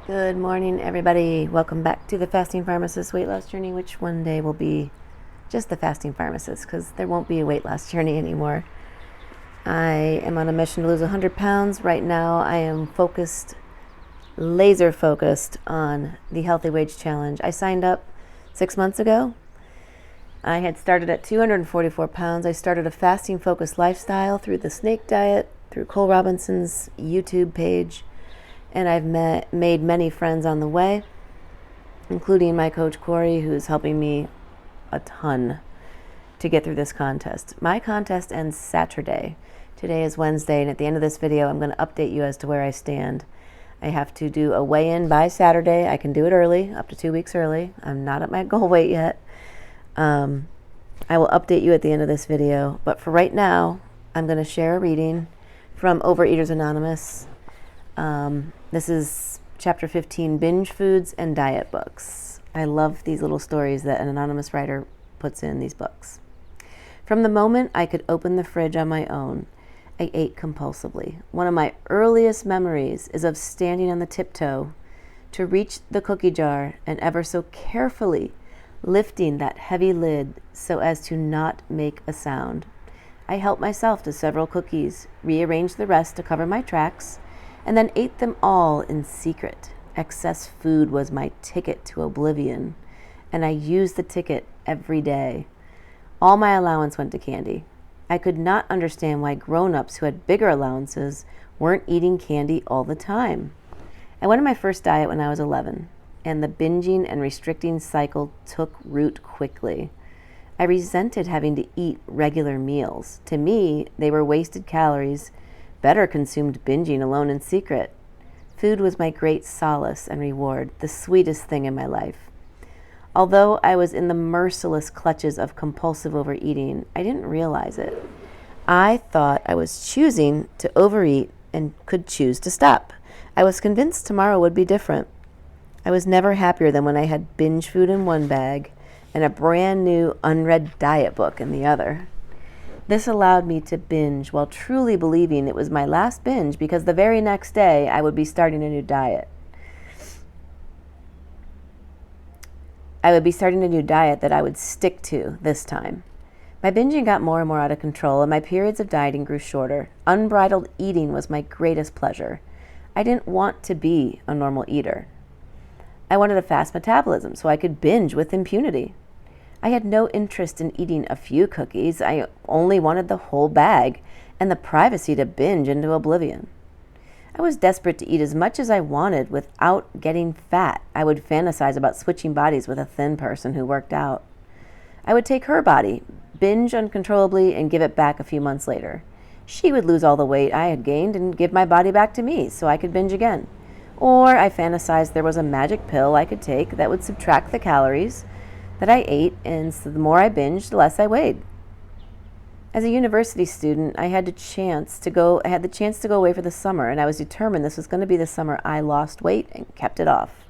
Good morning, everybody. Welcome back to the Fasting Pharmacist Weight Loss Journey, which one day will be just the Fasting Pharmacist because there won't be a weight loss journey anymore. I am on a mission to lose 100 pounds. Right now, I am laser focused on the Healthy Wage Challenge. I signed up 6 months ago. I had started at 244 pounds. I started a fasting-focused lifestyle through the Snake Diet, through Cole Robinson's YouTube page, and I've made many friends on the way, including my coach Corey, who's helping me a ton to get through this contest. My contest ends Saturday. Today is Wednesday, and at the end of this video, I'm going to update you as to where I stand. I have to do a weigh-in by Saturday. I can do it early, up to 2 weeks early. I'm not at my goal weight yet. I will update you at the end of this video, but for right now, I'm going to share a reading from Overeaters Anonymous. This is chapter 15, Binge Foods and Diet Books. I love these little stories that an anonymous writer puts in these books. From the moment I could open the fridge on my own, I ate compulsively. One of my earliest memories is of standing on the tiptoe to reach the cookie jar and ever so carefully lifting that heavy lid so as to not make a sound. I helped myself to several cookies, rearranged the rest to cover my tracks, and then ate them all in secret. Excess food was my ticket to oblivion, and I used the ticket every day. All my allowance went to candy. I could not understand why grown-ups who had bigger allowances weren't eating candy all the time. I went on my first diet when I was 11, and the binging and restricting cycle took root quickly. I resented having to eat regular meals. To me, they were wasted calories, better consumed binging alone in secret. Food was my great solace and reward, the sweetest thing in my life. Although I was in the merciless clutches of compulsive overeating, I didn't realize it. I thought I was choosing to overeat and could choose to stop. I was convinced tomorrow would be different. I was never happier than when I had binge food in one bag and a brand new unread diet book in the other. This allowed me to binge while truly believing it was my last binge because the very next day I would be starting a new diet. I would be starting a new diet that I would stick to this time. My binging got more and more out of control, and my periods of dieting grew shorter. Unbridled eating was my greatest pleasure. I didn't want to be a normal eater. I wanted a fast metabolism so I could binge with impunity. I had no interest in eating a few cookies. I only wanted the whole bag and the privacy to binge into oblivion. I was desperate to eat as much as I wanted without getting fat. I would fantasize about switching bodies with a thin person who worked out. I would take her body, binge uncontrollably, and give it back a few months later. She would lose all the weight I had gained and give my body back to me so I could binge again. Or I fantasized there was a magic pill I could take that would subtract the calories that I ate, and so the more I binged, the less I weighed. As a university student, I had the chance to go away for the summer, and I was determined this was going to be the summer I lost weight and kept it off.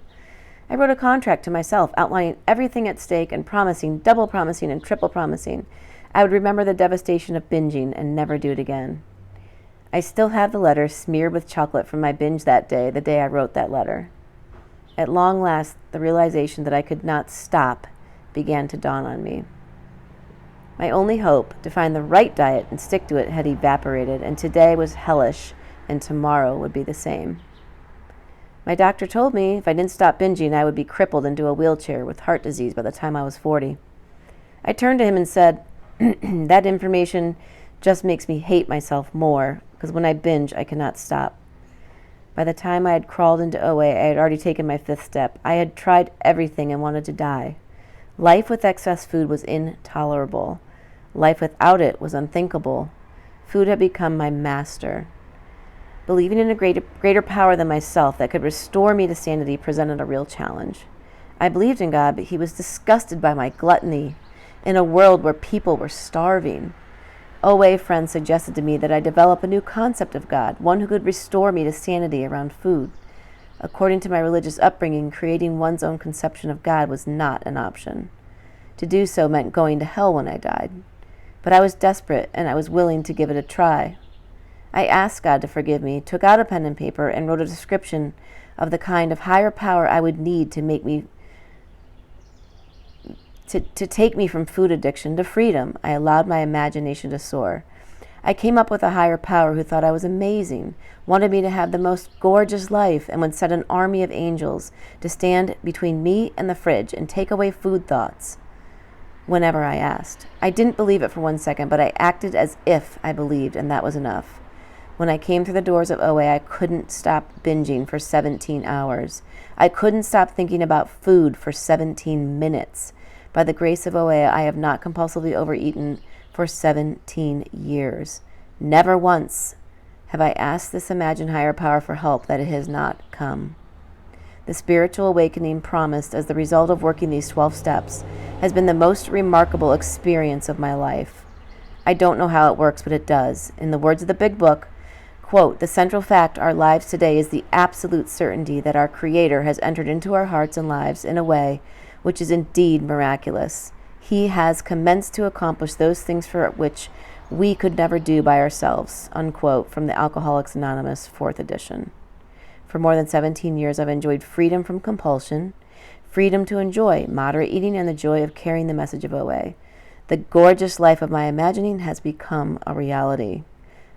I wrote a contract to myself outlining everything at stake and promising, double promising, and triple promising I would remember the devastation of binging and never do it again. I still have the letter smeared with chocolate from my binge that day, the day I wrote that letter. At long last, the realization that I could not stop began to dawn on me. My only hope to find the right diet and stick to it had evaporated, and today was hellish, and tomorrow would be the same. My doctor told me if I didn't stop binging, I would be crippled into a wheelchair with heart disease by the time I was 40. I turned to him and said, that information just makes me hate myself more, because when I binge, I cannot stop. By the time I had crawled into OA, I had already taken my 5th step. I had tried everything and wanted to die. Life with excess food was intolerable. Life without it was unthinkable. Food had become my master. Believing in a greater power than myself that could restore me to sanity presented a real challenge. I believed in God, but he was disgusted by my gluttony in a world where people were starving. OA friends suggested to me that I develop a new concept of God, one who could restore me to sanity around food. According to my religious upbringing, creating one's own conception of God was not an option. To do so meant going to hell when I died. But I was desperate, and I was willing to give it a try. I asked God to forgive me, took out a pen and paper, and wrote a description of the kind of higher power I would need to make me to take me from food addiction to freedom. I allowed my imagination to soar. I came up with a higher power who thought I was amazing, wanted me to have the most gorgeous life, and would set an army of angels to stand between me and the fridge and take away food thoughts whenever I asked. I didn't believe it for 1 second, but I acted as if I believed, and that was enough. When I came through the doors of OA, I couldn't stop binging for 17 hours. I couldn't stop thinking about food for 17 minutes. By the grace of OA, I have not compulsively overeaten for 17 years. Never once have I asked this imagined higher power for help that it has not come. The spiritual awakening promised as the result of working these 12 steps has been the most remarkable experience of my life. I don't know how it works, but it does. In the words of the Big Book, quote, "The central fact our lives today is the absolute certainty that our Creator has entered into our hearts and lives in a way which is indeed miraculous. He has commenced to accomplish those things for which we could never do by ourselves," unquote, from the Alcoholics Anonymous 4th edition. For more than 17 years, I've enjoyed freedom from compulsion, freedom to enjoy moderate eating, and the joy of carrying the message of OA. The gorgeous life of my imagining has become a reality.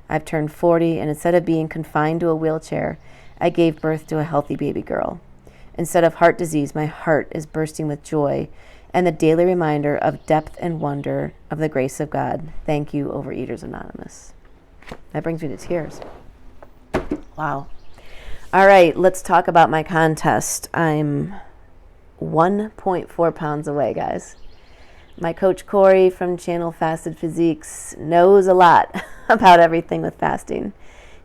I've turned 40, and instead of being confined to a wheelchair, I gave birth to a healthy baby girl. Instead of heart disease, my heart is bursting with joy and the daily reminder of depth and wonder of the grace of God. Thank you, Overeaters Anonymous. That brings me to tears. Wow. All right, let's talk about my contest. I'm 1.4 pounds away, guys. My coach Corey from Channel Fasted Physiques knows a lot about everything with fasting.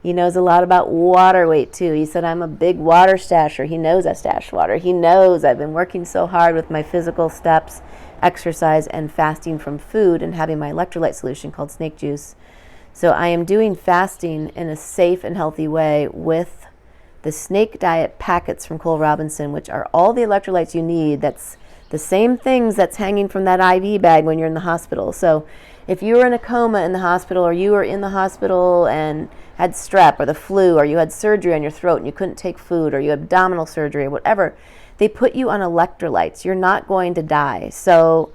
He knows a lot about water weight too. He said I'm a big water stasher. He knows I stash water. He knows I've been working so hard with my physical steps, exercise, and fasting from food and having my electrolyte solution called Snake Juice. So I am doing fasting in a safe and healthy way with the Snake Diet packets from Cole Robinson, which are all the electrolytes you need. That's the same things that's hanging from that IV bag when you're in the hospital. So if you were in a coma in the hospital, or you were in the hospital and had strep or the flu, or you had surgery on your throat and you couldn't take food, or you had abdominal surgery or whatever, they put you on electrolytes. You're not going to die. So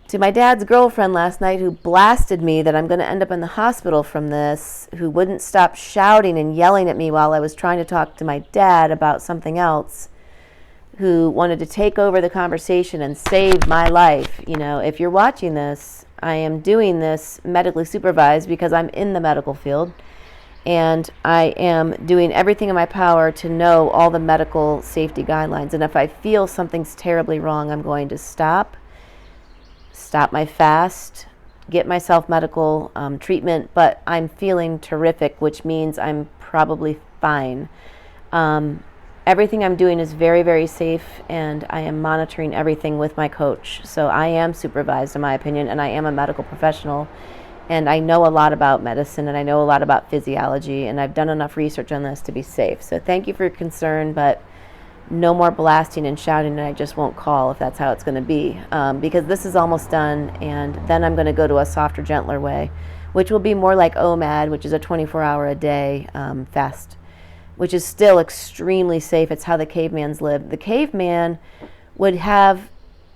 to my dad's girlfriend last night, who blasted me that I'm going to end up in the hospital from this, who wouldn't stop shouting and yelling at me while I was trying to talk to my dad about something else, who wanted to take over the conversation and save my life. You know, if you're watching this, I am doing this medically supervised because I'm in the medical field, and I am doing everything in my power to know all the medical safety guidelines. And if I feel something's terribly wrong, I'm going to stop my fast, get myself medical treatment, but I'm feeling terrific, which means I'm probably fine. Everything I'm doing is very, very safe, and I am monitoring everything with my coach. So I am supervised, in my opinion, and I am a medical professional, and I know a lot about medicine, and I know a lot about physiology, and I've done enough research on this to be safe. So thank you for your concern, but no more blasting and shouting, and I just won't call if that's how it's going to be, because this is almost done, and then I'm going to go to a softer, gentler way, which will be more like OMAD, which is a 24-hour-a-day fast, which is still extremely safe. It's how the cavemans lived. The caveman would have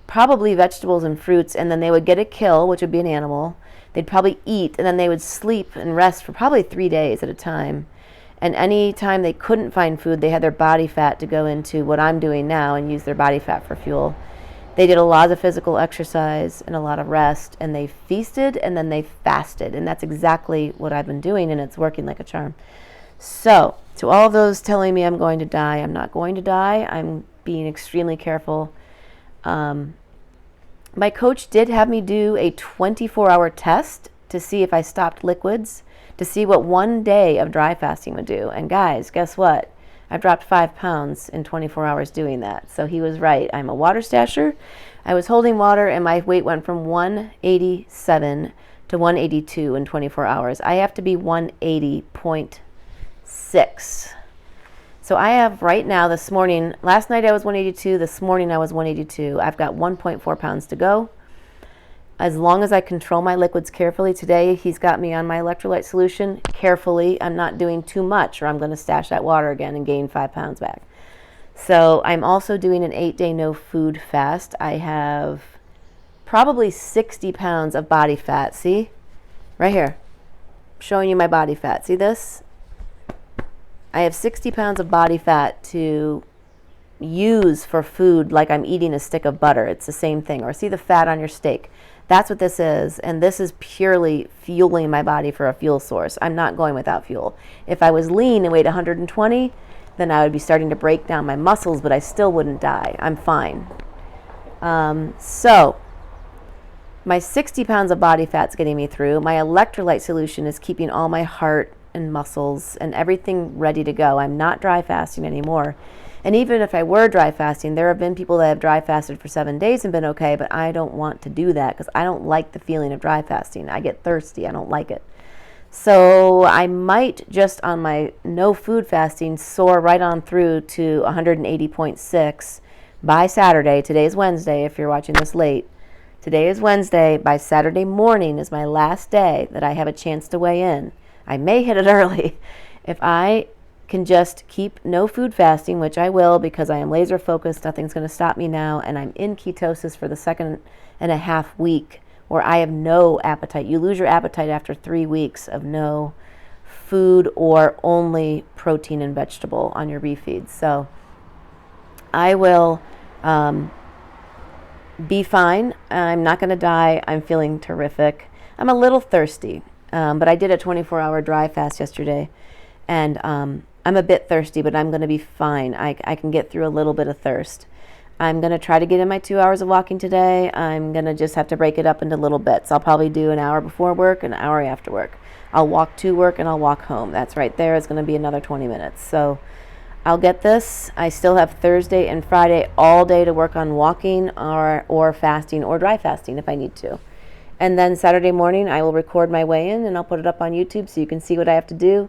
probably vegetables and fruits, and then they would get a kill, which would be an animal. They'd probably eat, and then they would sleep and rest for probably 3 days at a time. And any time they couldn't find food, they had their body fat to go into what I'm doing now and use their body fat for fuel. They did a lot of physical exercise and a lot of rest, and they feasted and then they fasted. And that's exactly what I've been doing, and it's working like a charm. So, to all of those telling me I'm going to die, I'm not going to die. I'm being extremely careful. My coach did have me do a 24-hour test to see if I stopped liquids, to see what 1 day of dry fasting would do. And guys, guess what? I've dropped 5 pounds in 24 hours doing that. So he was right. I'm a water stasher. I was holding water, and my weight went from 187 to 182 in 24 hours. I have to be 180.6. So I have right now, this morning, last night I was 182, this morning I was 182. I've got 1.4 pounds to go. as long as I control my liquids carefully. Today he's got me on my electrolyte solution carefully. I'm not doing too much or I'm going to stash that water again and gain 5 pounds back. So I'm also doing an 8-day no food fast. I have probably 60 pounds of body fat. See? Right here. I'm showing you my body fat. See this? I have 60 pounds of body fat to use for food like I'm eating a stick of butter. It's the same thing. Or see the fat on your steak. That's what this is. And this is purely fueling my body for a fuel source. I'm not going without fuel. If I was lean and weighed 120, then I would be starting to break down my muscles, but I still wouldn't die. I'm fine. So my 60 pounds of body fat's getting me through. My electrolyte solution is keeping all my heart and muscles and everything ready to go. I'm not dry fasting anymore. And even if I were dry fasting, there have been people that have dry fasted for 7 days and been okay, but I don't want to do that because I don't like the feeling of dry fasting. I get thirsty. I don't like it. So I might just on my no food fasting soar right on through to 180.6 by Saturday. Today is Wednesday if you're watching this late. Today is Wednesday. By Saturday morning is my last day that I have a chance to weigh in. I may hit it early. If I can just keep no food fasting, which I will because I am laser focused, nothing's going to stop me now, and I'm in ketosis for the 2.5 week where I have no appetite. You lose your appetite after 3 weeks of no food or only protein and vegetable on your refeeds. So I will be fine. I'm not going to die. I'm feeling terrific. I'm a little thirsty, but I did a 24-hour dry fast yesterday, and I'm a bit thirsty, but I'm going to be fine. I can get through a little bit of thirst. I'm going to try to get in my 2 hours of walking today. I'm going to just have to break it up into little bits. I'll probably do an hour before work, an hour after work. I'll walk to work and I'll walk home. That's right there. It's going to be another 20 minutes. So I'll get this. I still have Thursday and Friday all day to work on walking or fasting or dry fasting if I need to. And then Saturday morning I will record my weigh-in and I'll put it up on YouTube so you can see what I have to do.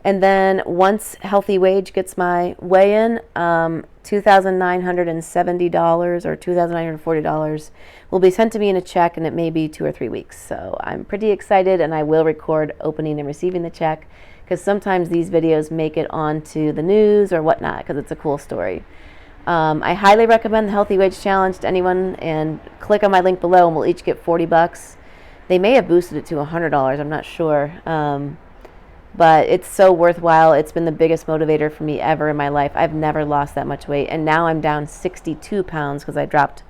And then once Healthy Wage gets my weigh-in, $2,970 or $2,940 will be sent to me in a check, and it may be 2 or 3 weeks. So I'm pretty excited, and I will record opening and receiving the check because sometimes these videos make it onto the news or whatnot because it's a cool story. I highly recommend the Healthy Wage Challenge to anyone, and click on my link below and we'll each get $40. They may have boosted it to $100. I'm not sure. But it's so worthwhile. It's been the biggest motivator for me ever in my life. I've never lost that much weight. And now I'm down 62 pounds because I dropped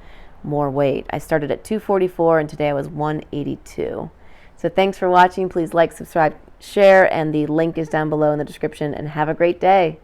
more weight. I started at 244 and today I was 182. So thanks for watching. Please like, subscribe, share, and the link is down below in the description. And have a great day.